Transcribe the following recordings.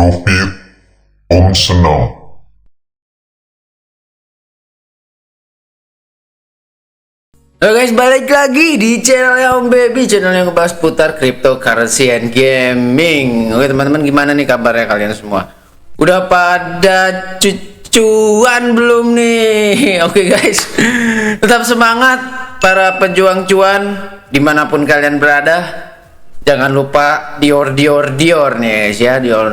Profit Om Senang. Halo guys, balik lagi di channel Om Baby, channel yang ngebahas putar cryptocurrency and gaming. Oke teman-teman, gimana nih kabarnya kalian semua? Udah pada cuan belum nih? Oke guys, tetap semangat para pejuang cuan dimanapun kalian berada. Jangan lupa Dior nih guys ya, Dior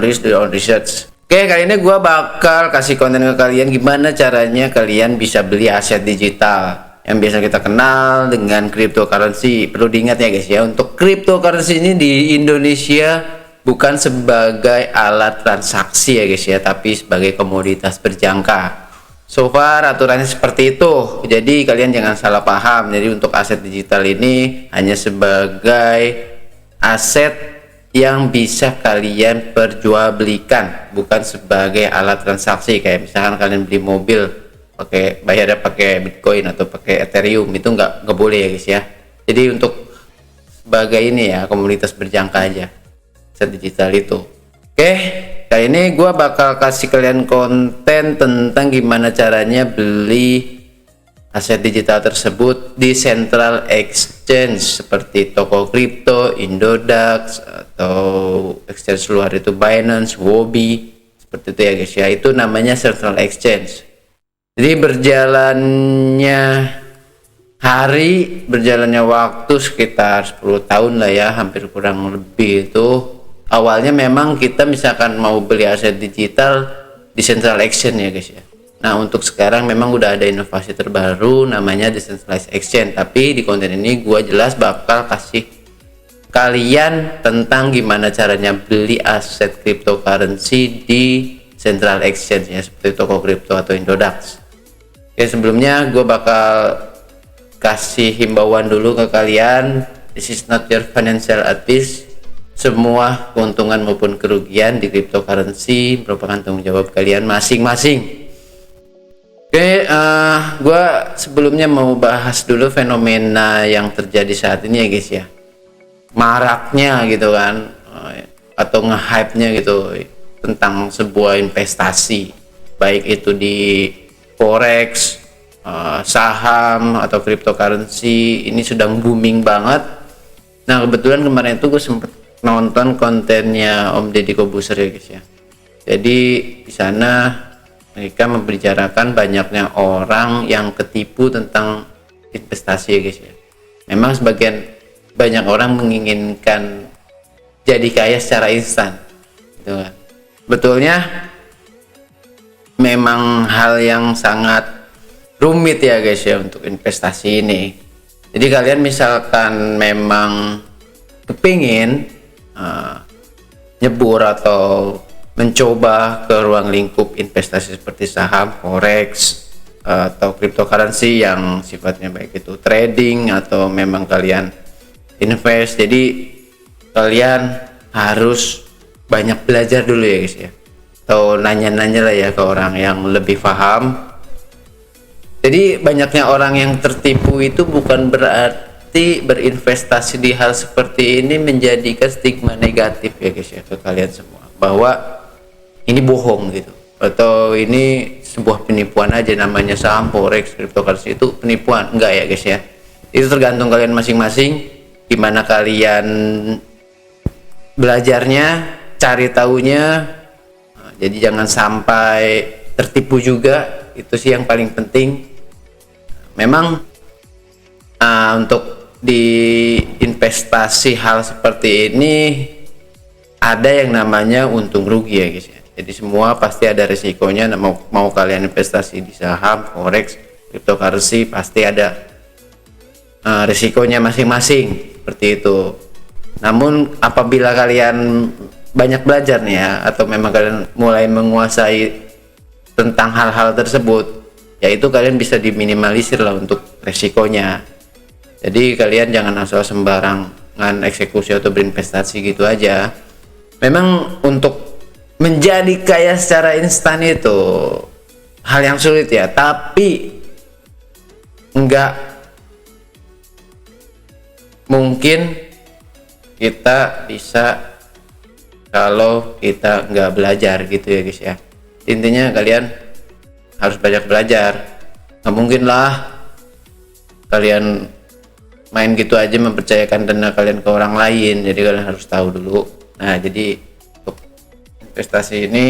research. Oke, kali ini gua bakal kasih konten ke kalian gimana caranya kalian bisa beli aset digital yang biasa kita kenal dengan cryptocurrency. Perlu diingat ya guys ya, untuk cryptocurrency ini di Indonesia bukan sebagai alat transaksi ya guys ya, tapi sebagai komoditas berjangka. So far aturannya seperti itu, jadi kalian jangan salah paham. Jadi untuk aset digital ini hanya sebagai aset yang bisa kalian perjualbelikan, bukan sebagai alat transaksi. Kayak misalkan kalian beli mobil bayarnya pakai Bitcoin atau pakai Ethereum, itu nggak boleh ya guys ya. Jadi untuk sebagai ini ya, komunitas berjangka aja aset digital itu. Oke, kali ini gue bakal kasih kalian konten tentang gimana caranya beli aset digital tersebut di central exchange seperti toko kripto, Indodax, atau exchange luar itu Binance, Huobi, seperti itu ya guys ya. Itu namanya central exchange. Jadi berjalannya hari, berjalannya waktu sekitar 10 tahun lah ya, hampir kurang lebih itu. Awalnya memang kita misalkan mau beli aset digital di central exchange ya guys ya. Nah untuk sekarang memang udah ada inovasi terbaru namanya decentralized exchange. Tapi di konten ini gua jelas bakal kasih kalian tentang gimana caranya beli aset cryptocurrency di central exchange ya, seperti toko kripto atau Indodax. Oke, sebelumnya gue bakal kasih himbauan dulu ke kalian. This is not your financial advice. Semua keuntungan maupun kerugian di cryptocurrency merupakan tanggung jawab kalian masing-masing. Oke, gue sebelumnya mau bahas dulu fenomena yang terjadi saat ini ya guys ya. Maraknya gitu kan, atau nge-hype-nya gitu tentang sebuah investasi, baik itu di forex, saham atau cryptocurrency, ini sedang booming banget. Nah kebetulan kemarin itu gue sempet nonton kontennya Om Deddy Kobuser ya guys ya. Jadi di sana mereka membicarakan banyaknya orang yang ketipu tentang investasi ya guys ya. Memang banyak orang menginginkan jadi kaya secara instan gitu kan. Betulnya memang hal yang sangat rumit ya guys ya untuk investasi ini. Jadi kalian misalkan memang kepingin nyebur atau mencoba ke ruang lingkup investasi seperti saham, forex, atau cryptocurrency yang sifatnya baik itu trading atau memang kalian invest, jadi kalian harus banyak belajar dulu ya guys ya, atau nanya-nanya lah ya ke orang yang lebih paham. Jadi banyaknya orang yang tertipu itu bukan berarti berinvestasi di hal seperti ini menjadikan stigma negatif ya guys ya ke kalian semua, bahwa ini bohong gitu, atau ini sebuah penipuan aja. Namanya saham, forex, cryptocurrency itu penipuan, enggak ya guys ya. Itu tergantung kalian masing-masing gimana kalian belajarnya, cari tahunya. Jadi jangan sampai tertipu juga, itu sih yang paling penting. Memang untuk di investasi hal seperti ini ada yang namanya untung rugi ya guys ya. Jadi semua pasti ada resikonya. Mau kalian investasi di saham, forex, cryptocurrency, pasti ada resikonya masing-masing seperti itu. Namun apabila kalian banyak belajar nih ya, atau memang kalian mulai menguasai tentang hal-hal tersebut, yaitu kalian bisa diminimalisir lah untuk resikonya. Jadi kalian jangan asal sembarangan eksekusi atau berinvestasi gitu aja. Memang untuk menjadi kaya secara instan itu hal yang sulit ya, tapi enggak mungkin kita bisa kalau kita nggak belajar gitu ya guys ya. Intinya kalian harus banyak belajar. Nggak mungkin lah kalian main gitu aja mempercayakan dana kalian ke orang lain, jadi kalian harus tahu dulu. Nah, jadi untuk investasi ini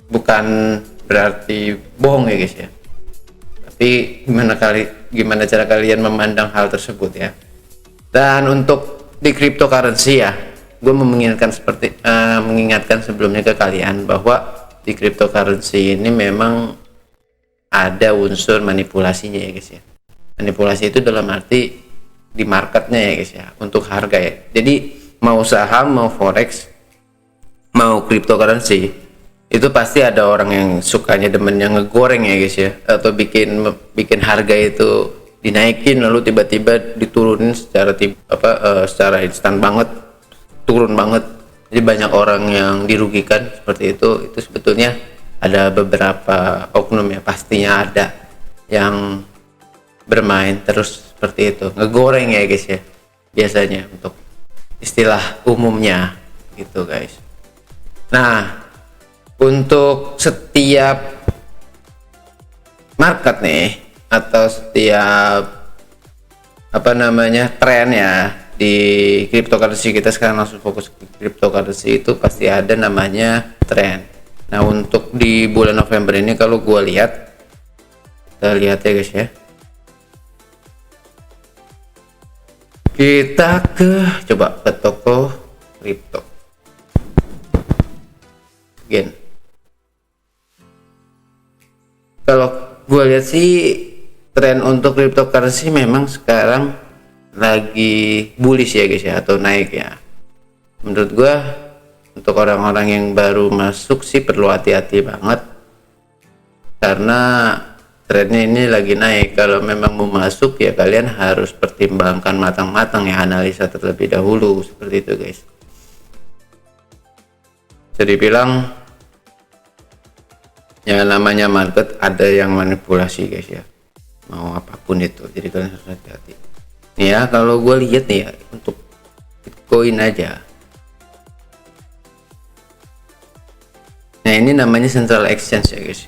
bukan berarti bohong ya guys ya, tapi gimana cara kalian memandang hal tersebut ya. Dan untuk di cryptocurrency ya, gue mengingatkan sebelumnya ke kalian bahwa di cryptocurrency ini memang ada unsur manipulasinya ya guys ya. Manipulasi itu dalam arti di marketnya ya guys ya, untuk harga ya. Jadi mau saham, mau forex, mau cryptocurrency, itu pasti ada orang yang sukanya demennya ngegoreng ya guys ya, atau bikin harga itu dinaikin lalu tiba-tiba diturunin secara instan banget, turun banget. Jadi banyak orang yang dirugikan seperti itu. Itu sebetulnya ada beberapa oknum ya, pastinya ada yang bermain terus seperti itu, ngegoreng ya guys ya, biasanya untuk istilah umumnya gitu guys. Nah, untuk setiap market nih atau setiap tren ya di cryptocurrency, kita sekarang langsung fokus ke cryptocurrency, itu pasti ada namanya tren. Nah, untuk di bulan November ini kalau gua lihat, kita lihat ya guys ya, kita coba ke toko kripto again. Kalau gue lihat sih tren untuk cryptocurrency memang sekarang lagi bullish ya guys ya, atau naik ya. Menurut gue untuk orang-orang yang baru masuk sih perlu hati-hati banget, karena trennya ini lagi naik. Kalau memang mau masuk ya kalian harus pertimbangkan matang-matang ya, analisa terlebih dahulu seperti itu guys. Jadi bilang ya namanya market ada yang manipulasi guys ya, mau apapun itu, jadi kalian harus hati-hati. Nih ya, kalau gue lihat nih ya, untuk Bitcoin aja, nah ini namanya central exchange ya guys.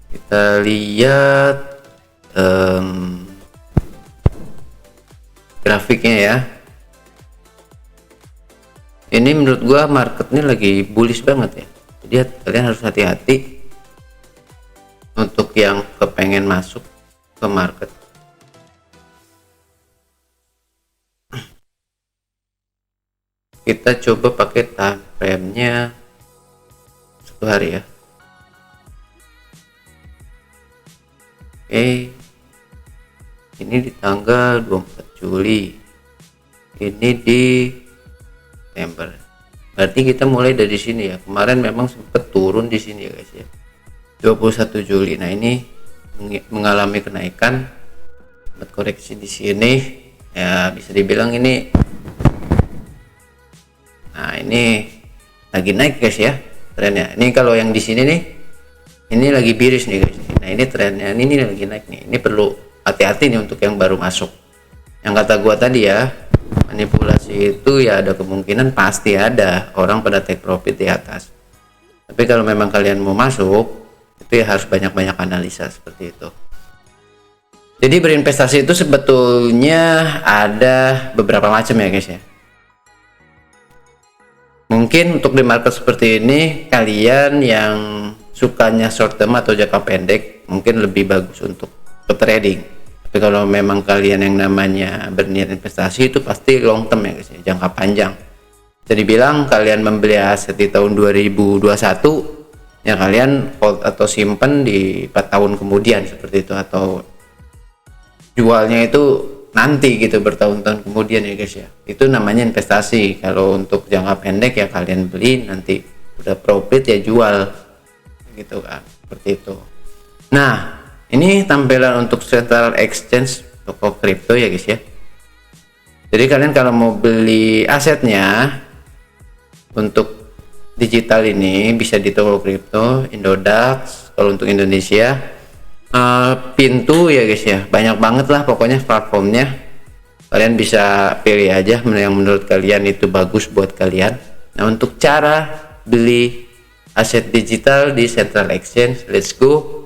Kita lihat grafiknya ya. Ini menurut gua marketnya lagi bullish banget ya. Jadi kalian harus hati-hati untuk yang kepengen masuk ke market. Kita coba pakai time frame-nya 1 hari ya. Oke, ini di tanggal 24 Juli, ini di September. Berarti kita mulai dari sini ya. Kemarin memang sempat turun di sini ya guys ya, 21 Juli. Nah, ini mengalami kenaikan, sempat koreksi di sini ya, bisa dibilang ini, nah ini lagi naik guys ya trennya. Ini kalau yang di sini nih, ini lagi bearish nih guys. Nah, ini trennya ini lagi naik nih. Ini perlu hati-hati nih untuk yang baru masuk. Yang kata gua tadi ya, manipulasi itu ya ada kemungkinan pasti ada orang pada take profit di atas. Tapi kalau memang kalian mau masuk, itu ya harus banyak-banyak analisa seperti itu. Jadi berinvestasi itu sebetulnya ada beberapa macam ya guys ya. Mungkin untuk di market seperti ini, kalian yang sukanya short term atau jangka pendek mungkin lebih bagus untuk ke trading. Tapi kalau memang kalian yang namanya berniat investasi, itu pasti long term ya guys ya, jangka panjang. Jadi bilang kalian membeli aset di tahun 2021 ya, kalian hold atau simpen di 4 tahun kemudian seperti itu, atau jualnya itu nanti gitu bertahun-tahun kemudian ya guys ya. Itu namanya investasi. Kalau untuk jangka pendek ya kalian beli, nanti udah profit ya jual gitu kan, seperti itu. Nah, ini tampilan untuk central exchange toko kripto ya guys ya. Jadi kalian kalau mau beli asetnya untuk digital ini bisa di toko kripto Indodax. Kalau untuk Indonesia Pintu ya guys ya, banyak banget lah pokoknya platformnya. Kalian bisa pilih aja mana yang menurut kalian itu bagus buat kalian. Nah, untuk cara beli aset digital di Central Exchange, let's go.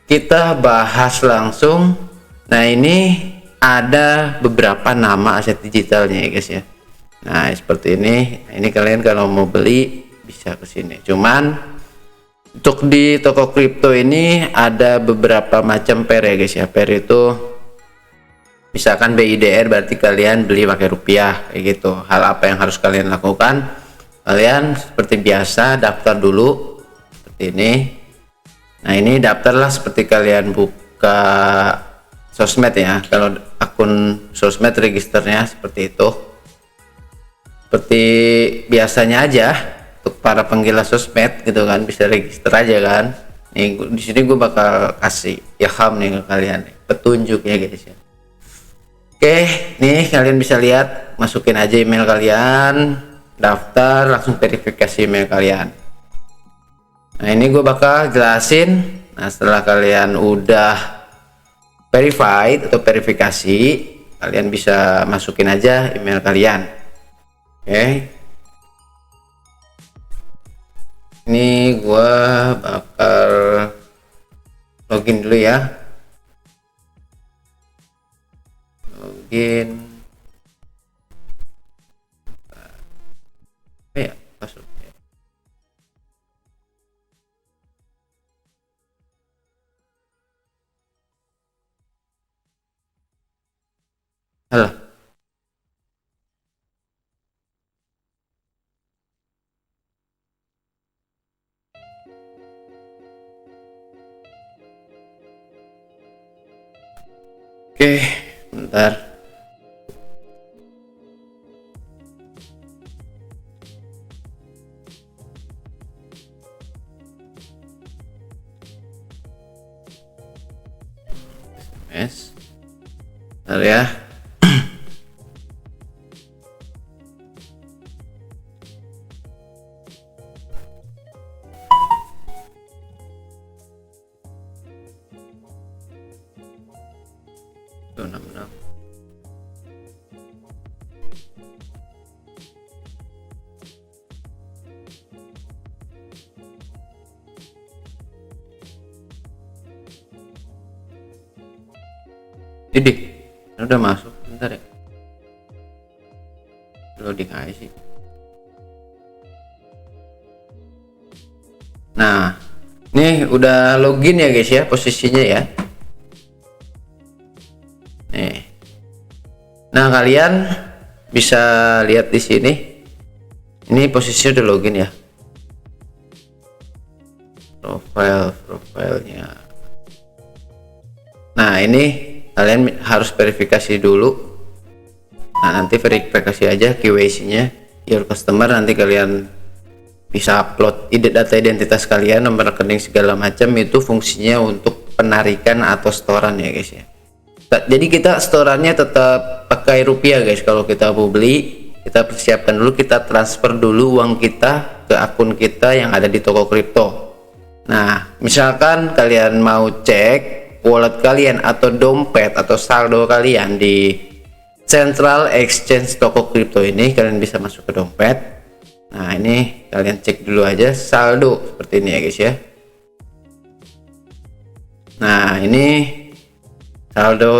Kita bahas langsung. Nah, ini ada beberapa nama aset digitalnya ya guys ya. Nah, seperti ini. Ini kalian kalau mau beli bisa ke sini. Cuman untuk di toko kripto ini ada beberapa macam pair ya guys ya. Pair itu misalkan BIDR berarti kalian beli pakai rupiah kayak gitu. Hal apa yang harus kalian lakukan? Kalian seperti biasa daftar dulu seperti ini. Nah, ini daftarlah seperti kalian buka sosmed ya. Kalau akun sosmed registernya seperti itu. Seperti biasanya aja untuk para penggila sosmed gitu kan, bisa register aja kan. Nih di sini gue bakal kasih ilham nih ke kalian nih, petunjuk ya guys ya. Oke, nih kalian bisa lihat, masukin aja email kalian, daftar, langsung verifikasi email kalian. Nah, ini gue bakal jelasin. Nah, setelah kalian udah verified atau verifikasi, kalian bisa masukin aja email kalian. Oke, ini gue bakal login dulu ya. Login ya, passwordnya. Halo. Oke, bentar. SMS. Bentar ya. Tuh, 66. Ini udah masuk, bentar ya. Loading aja sih. Nah, nih udah login ya guys ya, posisinya ya. Nih. Nah, kalian bisa lihat di sini. Ini posisinya udah login ya. Profilnya. Nah, ini kalian harus verifikasi dulu. Nah, nanti verifikasi aja KYC-nya your customer, nanti kalian bisa upload data identitas kalian, nomor rekening segala macam. Itu fungsinya untuk penarikan atau setoran ya guys ya. Jadi kita setorannya tetap pakai rupiah guys. Kalau kita mau beli, kita persiapkan dulu, kita transfer dulu uang kita ke akun kita yang ada di toko kripto. Nah, misalkan kalian mau cek wallet kalian atau dompet atau saldo kalian di Central Exchange toko kripto ini, kalian bisa masuk ke dompet. Nah, ini kalian cek dulu aja saldo seperti ini ya guys ya. Nah, ini saldo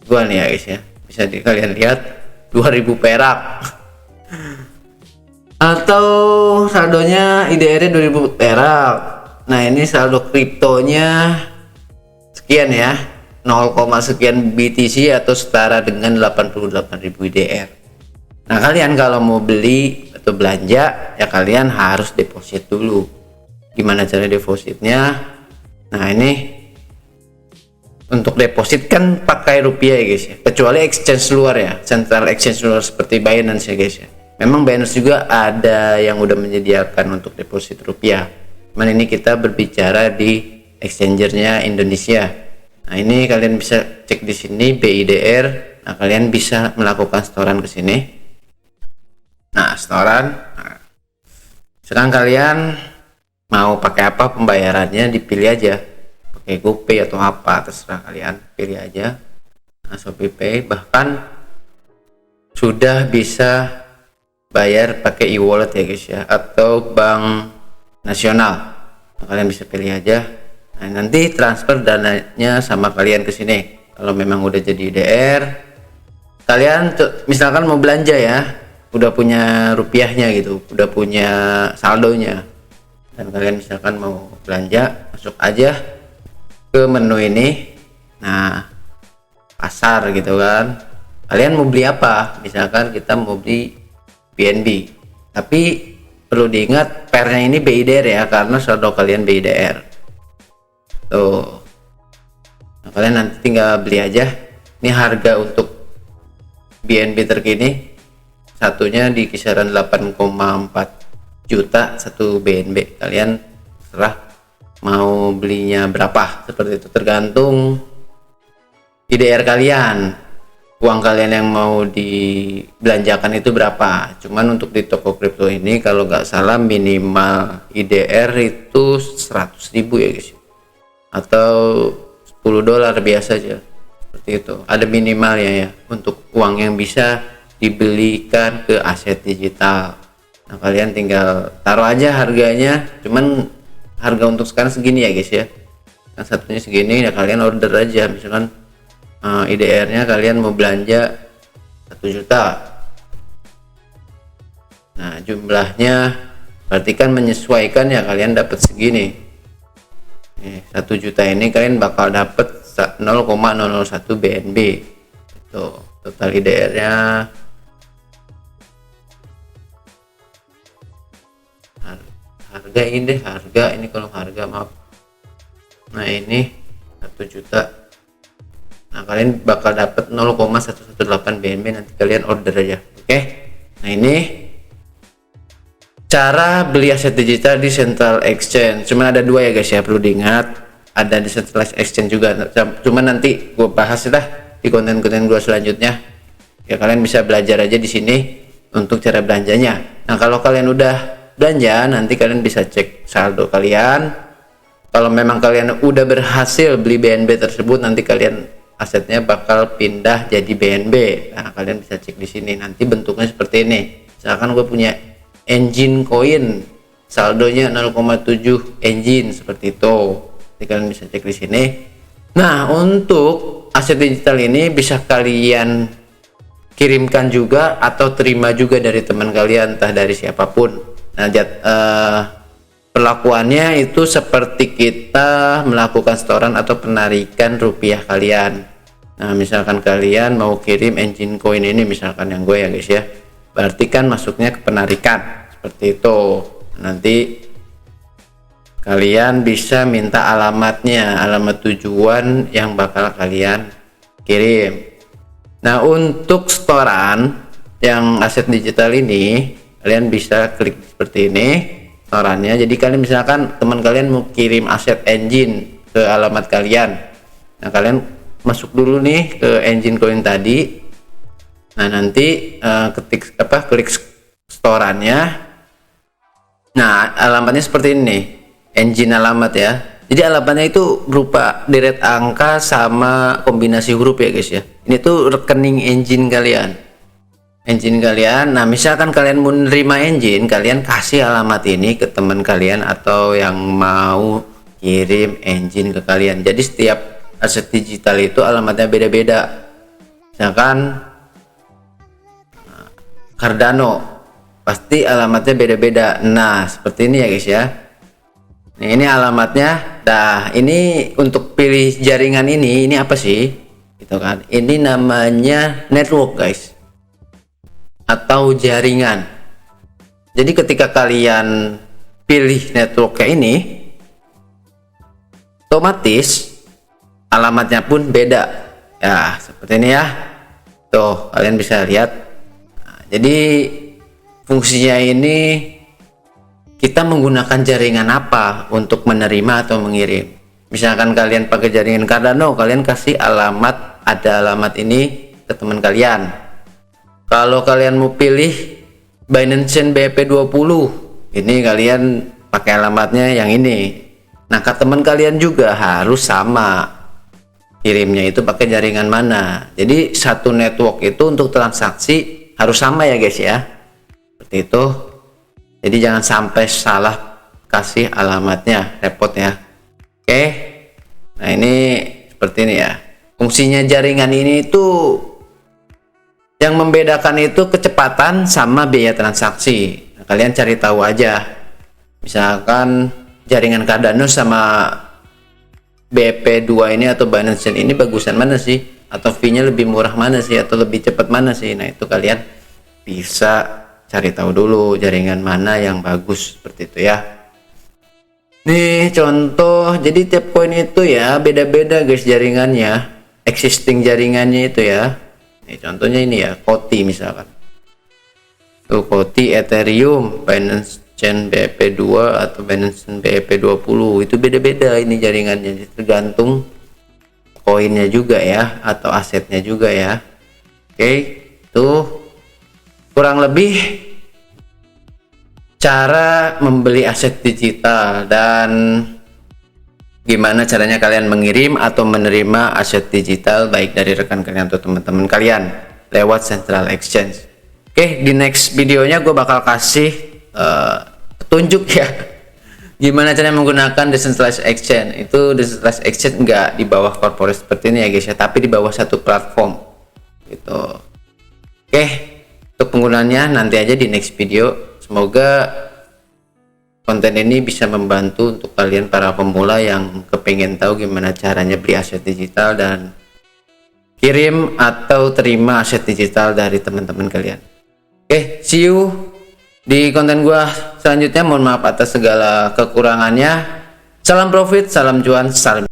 gua nih ya guys ya, bisa kalian lihat 2000 perak atau saldonya IDR-nya 2000 perak. Nah, ini saldo kriptonya sekian ya, 0, sekian BTC atau setara dengan 88.000 IDR. Nah, kalian kalau mau beli atau belanja ya kalian harus deposit dulu. Gimana cara depositnya? Nah, ini untuk deposit kan pakai rupiah ya guys ya, kecuali exchange luar ya, Central Exchange luar seperti Binance ya guys ya. Memang Binance juga ada yang udah menyediakan untuk deposit rupiah, cuman ini kita berbicara di exchangernya Indonesia. Nah, ini kalian bisa cek di sini BIDR. Nah, kalian bisa melakukan setoran ke sini. Nah, setoran. Nah, sekarang kalian mau pakai apa pembayarannya, dipilih aja, pakai GoPay atau apa, terserah kalian, pilih aja. Shopee Pay, bahkan sudah bisa bayar pakai e-wallet ya guys ya, atau bank nasional. Nah, kalian bisa pilih aja. Nah, nanti transfer dananya sama kalian ke sini. Kalau memang udah jadi DR, kalian misalkan mau belanja ya, udah punya rupiahnya gitu, udah punya saldonya, dan kalian misalkan mau belanja, masuk aja ke menu ini. Nah, pasar gitu kan, kalian mau beli apa? Misalkan kita mau beli BNB, tapi perlu diingat pairnya ini BIDR ya, karena saldo kalian BIDR tuh. Nah, kalian nanti tinggal beli aja. Ini harga untuk BNB terkini satunya di kisaran 8,4 juta satu BNB. Kalian serah mau belinya berapa, seperti itu, tergantung IDR kalian, uang kalian yang mau dibelanjakan itu berapa. Cuman untuk di toko kripto ini kalau nggak salah minimal IDR itu 100.000 ya guys, atau $10 biasa aja, seperti itu. Ada minimalnya ya untuk uang yang bisa dibelikan ke aset digital. Nah, kalian tinggal taruh aja harganya. Cuman harga untuk sekarang segini ya guys ya, yang satunya segini ya, kalian order aja. Misalkan IDR-nya kalian mau belanja 1 juta. Nah, jumlahnya berarti kan menyesuaikan ya, kalian dapat segini. 1 juta ini kalian bakal dapat 0,001 BNB. Tuh, total IDR-nya harga ini deh, harga ini, kalau harga maaf. Nah, ini 1 juta. Nah, kalian bakal dapat 0,118 BNB, nanti kalian order aja. Oke. Nah, ini cara beli aset digital di Central Exchange. Cuman ada dua ya guys ya, perlu diingat. Ada di Central Exchange juga. Cuman nanti gue bahas lah di konten-konten gue selanjutnya. Ya, kalian bisa belajar aja di sini untuk cara belanjanya. Nah, kalau kalian udah belanja, nanti kalian bisa cek saldo kalian. Kalau memang kalian udah berhasil beli BNB tersebut, nanti kalian asetnya bakal pindah jadi BNB. Nah, kalian bisa cek di sini. Nanti bentuknya seperti ini. Misalkan gue punya engine coin, saldonya 0,7 engine, seperti itu. Jadi kalian bisa cek di sini. Nah, untuk aset digital ini bisa kalian kirimkan juga atau terima juga dari teman kalian, entah dari siapapun. Nah, perlakuannya itu seperti kita melakukan setoran atau penarikan rupiah kalian. Nah, misalkan kalian mau kirim engine coin ini, misalkan yang gue ya guys ya, berarti kan masuknya ke penarikan, seperti itu. Nanti kalian bisa minta alamatnya, alamat tujuan yang bakal kalian kirim. Nah, untuk setoran yang aset digital ini, kalian bisa klik seperti ini setorannya. Jadi kalian misalkan teman kalian mau kirim aset engine ke alamat kalian, nah kalian masuk dulu nih ke engine coin tadi. Nah, nanti klik setorannya. Nah, alamatnya seperti ini nih, engine alamat ya. Jadi alamatnya itu berupa deret angka sama kombinasi huruf ya guys ya. Ini tuh rekening engine kalian. Nah, misalkan kalian mau menerima engine, kalian kasih alamat ini ke teman kalian atau yang mau kirim engine ke kalian. Jadi setiap aset digital itu alamatnya beda-beda. Misalkan Cardano, pasti alamatnya beda-beda. Nah, seperti ini ya guys ya. Nah, ini alamatnya. Nah, ini untuk pilih jaringan ini apa sih? Gitu kan. Ini namanya network guys, atau jaringan. Jadi ketika kalian pilih networknya ini, otomatis alamatnya pun beda ya, seperti ini ya. Tuh, kalian bisa lihat. Nah, jadi fungsinya ini kita menggunakan jaringan apa untuk menerima atau mengirim. Misalkan kalian pakai jaringan Cardano, kalian kasih alamat, ada alamat ini ke teman kalian. Kalau kalian mau pilih Binance Chain BEP20, ini kalian pakai alamatnya yang ini. Nah, ke teman kalian juga harus sama. kirimnya itu pakai jaringan mana. Jadi satu network itu untuk transaksi harus sama ya guys ya, seperti itu. Jadi jangan sampai salah kasih alamatnya, repot ya. Oke, nah ini seperti ini ya fungsinya jaringan ini. Itu yang membedakan itu kecepatan sama biaya transaksi. Nah, kalian cari tahu aja, misalkan jaringan Cardano sama BP2 ini atau Binance Chain ini bagusan mana sih, atau fee-nya lebih murah mana sih, atau lebih cepat mana sih. Nah itu kalian bisa cari tahu dulu jaringan mana yang bagus, seperti itu ya. Nih contoh, jadi tiap koin itu ya beda-beda guys jaringannya, existing jaringannya itu ya. Nih contohnya ini ya, Koti misalkan tuh, Koti Ethereum, Binance Chain BEP2 atau Binance Chain BEP20 itu beda-beda ini jaringannya, tergantung koinnya juga ya, atau asetnya juga ya. Oke, tuh kurang lebih cara membeli aset digital dan gimana caranya kalian mengirim atau menerima aset digital baik dari rekan kalian atau teman-teman kalian lewat Central Exchange. Oke, di next videonya gue bakal kasih petunjuk ya gimana caranya menggunakan Decentralized Exchange. Itu Decentralized Exchange nggak di bawah corporate seperti ini ya guys ya, tapi di bawah satu platform gitu. Oke, untuk penggunaannya nanti aja di next video. Semoga konten ini bisa membantu untuk kalian para pemula yang kepengen tahu gimana caranya beli aset digital dan kirim atau terima aset digital dari teman-teman kalian. Oke, see you di konten gua selanjutnya. Mohon maaf atas segala kekurangannya. Salam profit, salam cuan, salam